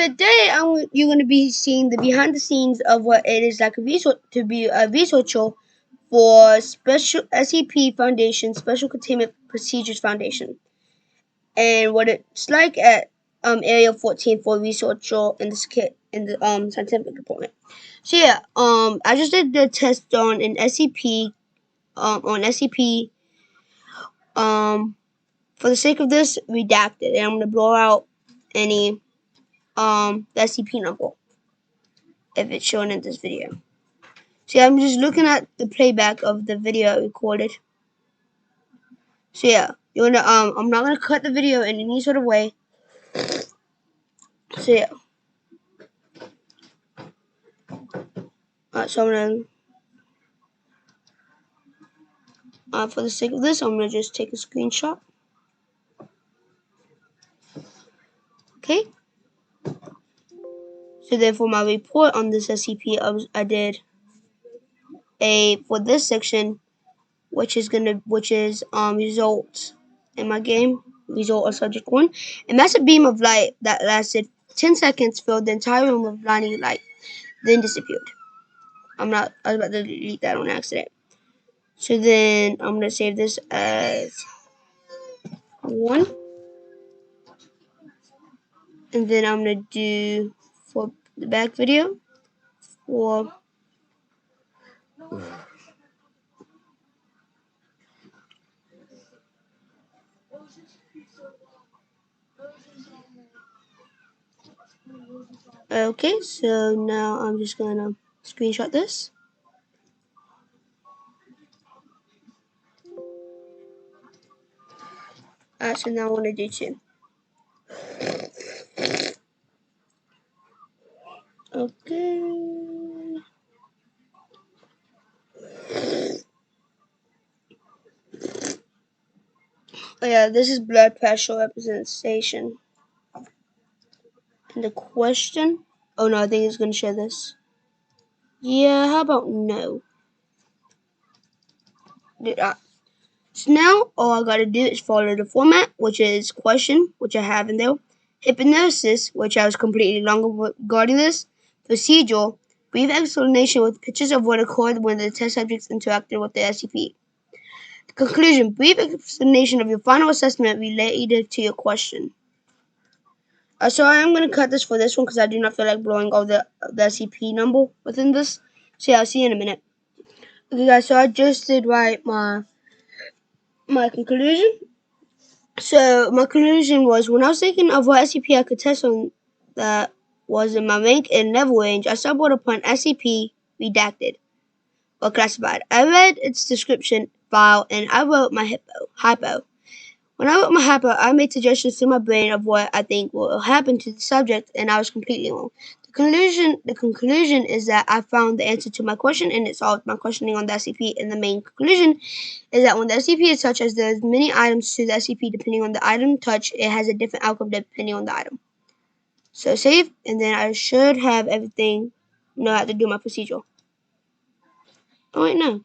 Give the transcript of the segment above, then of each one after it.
today you're going to be seeing the behind the scenes of what it is like to be a researcher for Special SCP Foundation, Special Containment Procedures Foundation, and what it's like at Area 14 for researcher in this kit in the scientific department. So yeah, I just did the test on an SCP, on SCP, for the sake of this, redacted, and I'm gonna blow out any the SCP number if it's shown in this video. See, I'm just looking at the playback of the video I recorded. So yeah, you wanna I'm not gonna cut the video in any sort of way. So yeah. So I'm gonna for the sake of this, I'm gonna just take a screenshot. Okay. So then for my report on this SCP, I did for this section, which is results in my game, result of subject 1. A massive beam of light that lasted 10 seconds filled the entire room with blinding light, then disappeared. I was about to delete that on accident. So then I'm gonna save this as 1, and then I'm gonna do for the back video for okay. So now I'm just gonna screenshot this. So now I want to do 2. Okay. Oh yeah, this is blood pressure representation. And the question, oh no, I think it's gonna share this. Yeah, how about no? So now all I gotta do is follow the format, which is question, which I have in there, hypnosis, which I was completely wrong regarding this, procedure, brief explanation with pictures of what occurred when the test subjects interacted with the SCP. The conclusion, brief explanation of your final assessment related to your question. So I am going to cut this for this one because I do not feel like blowing all the SCP number within this. So yeah, I'll see you in a minute. Okay guys, so I just did write my conclusion. So my conclusion was, when I was thinking of what SCP I could test on that was in my rank and level range, I stumbled upon SCP redacted or classified. I read its description file and I wrote my hypo. When I wrote my hypo, I made suggestions to my brain of what I think will happen to the subject, and I was completely wrong. The conclusion is that I found the answer to my question, and it solved my questioning on the SCP. And the main conclusion is that when the SCP is touched, as there's many items to the SCP, depending on the item touched, it has a different outcome depending on the item. So save, and then I should have everything. Know how to do my procedure. Oh wait, no.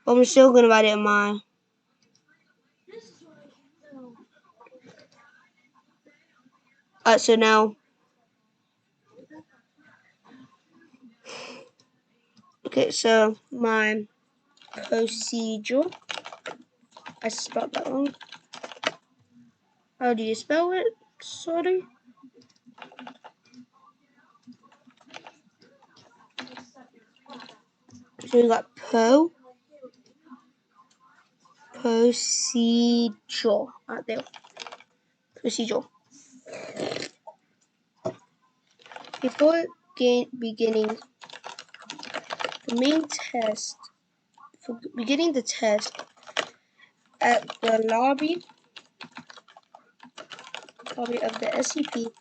But I'm still gonna write it in my. So now. Okay, so my procedure. I spelled that wrong. How do you spell it? Sorry. So we got procedure out there. Procedure. Before beginning the main test, for beginning the test at the lobby of the SCP,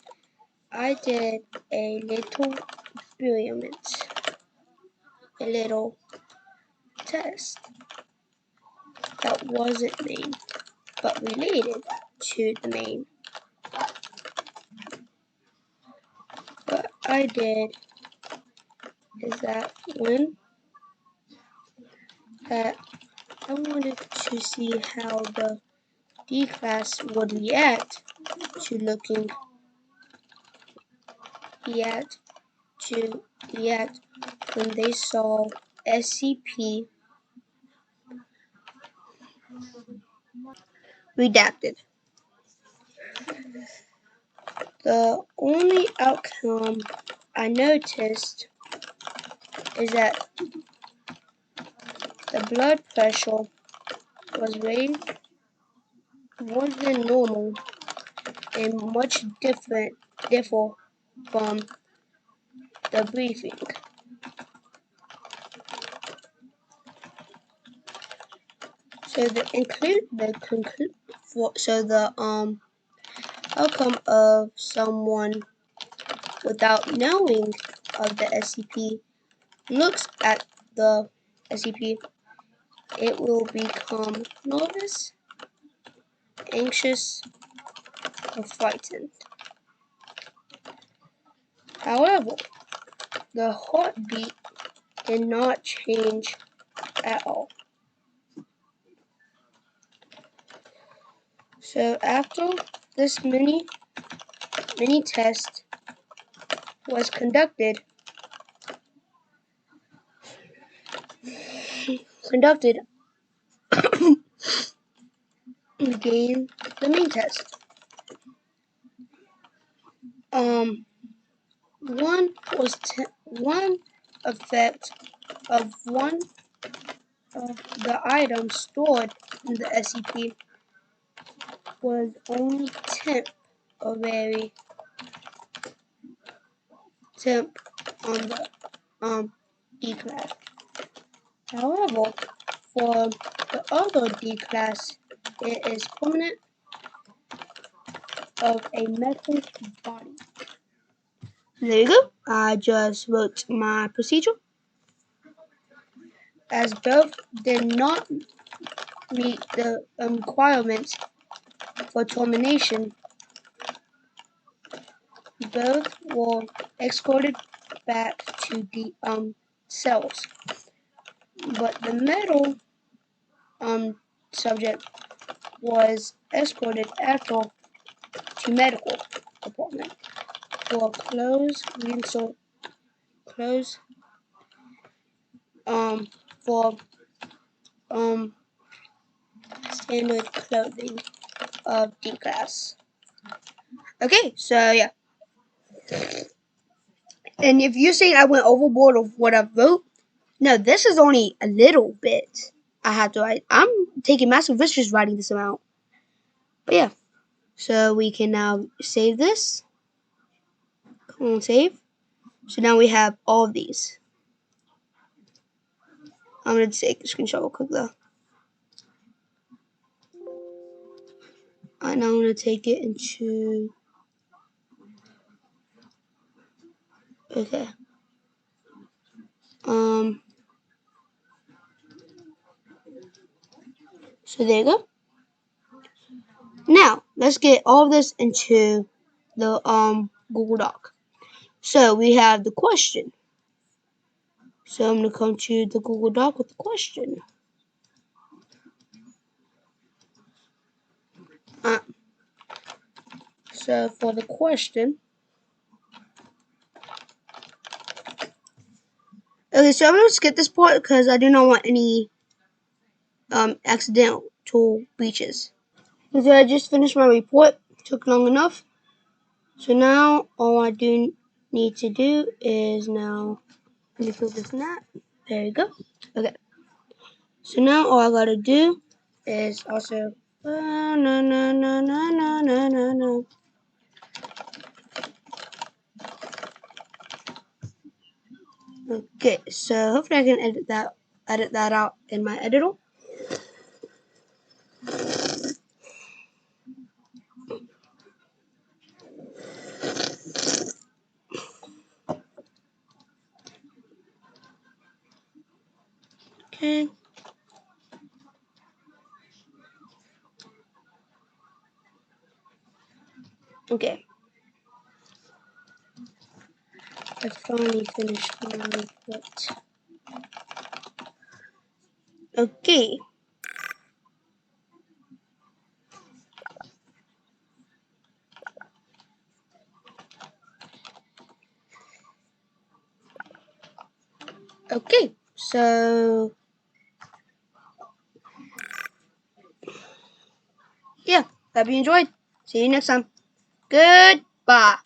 I did a little experiment, a little test that wasn't main, but related to the main. What I did is that I wanted to see how the D class would react to looking yet when they saw SCP redacted. The only outcome I noticed is that the blood pressure was raised more than normal and much differ from the briefing. So the outcome of someone without knowing of the SCP looks at the SCP, it will become nervous, anxious, or frightened. However, the heartbeat did not change at all. So after this mini test was conducted, began the main test. One effect of one of the items stored in the SCP was only temp on the D class. However, for the other D class, it is permanent of a metal body. There you go. I just wrote my procedure. As both did not meet the requirements for termination, both were escorted back to the cells. But the metal subject was escorted after to medical department for for standard clothing of D class. Okay, so yeah. And if you're saying I went overboard of what I wrote, no, this is only a little bit I have to write. I'm taking massive risks just writing this amount. But yeah. So we can now save this. Come on, save. So now we have all of these. I'm going to take a screenshot real quick though. And I'm going to take it into... Okay. So there you go. Now, let's get all of this into the Google Doc. So we have the question. So I'm going to come to the Google Doc with the question. So for the question, okay, so I'm going to skip this part because I do not want any accidental breaches. So I just finished my report. Took long enough. So now all I do need to do is now, let me put this in that. There you go. Okay. So now all I gotta do is also no. Okay, so hopefully I can edit that out in my editor. Okay. Okay. I finally finished my report. Okay. Okay, so yeah, hope you enjoyed. See you next time. Goodbye.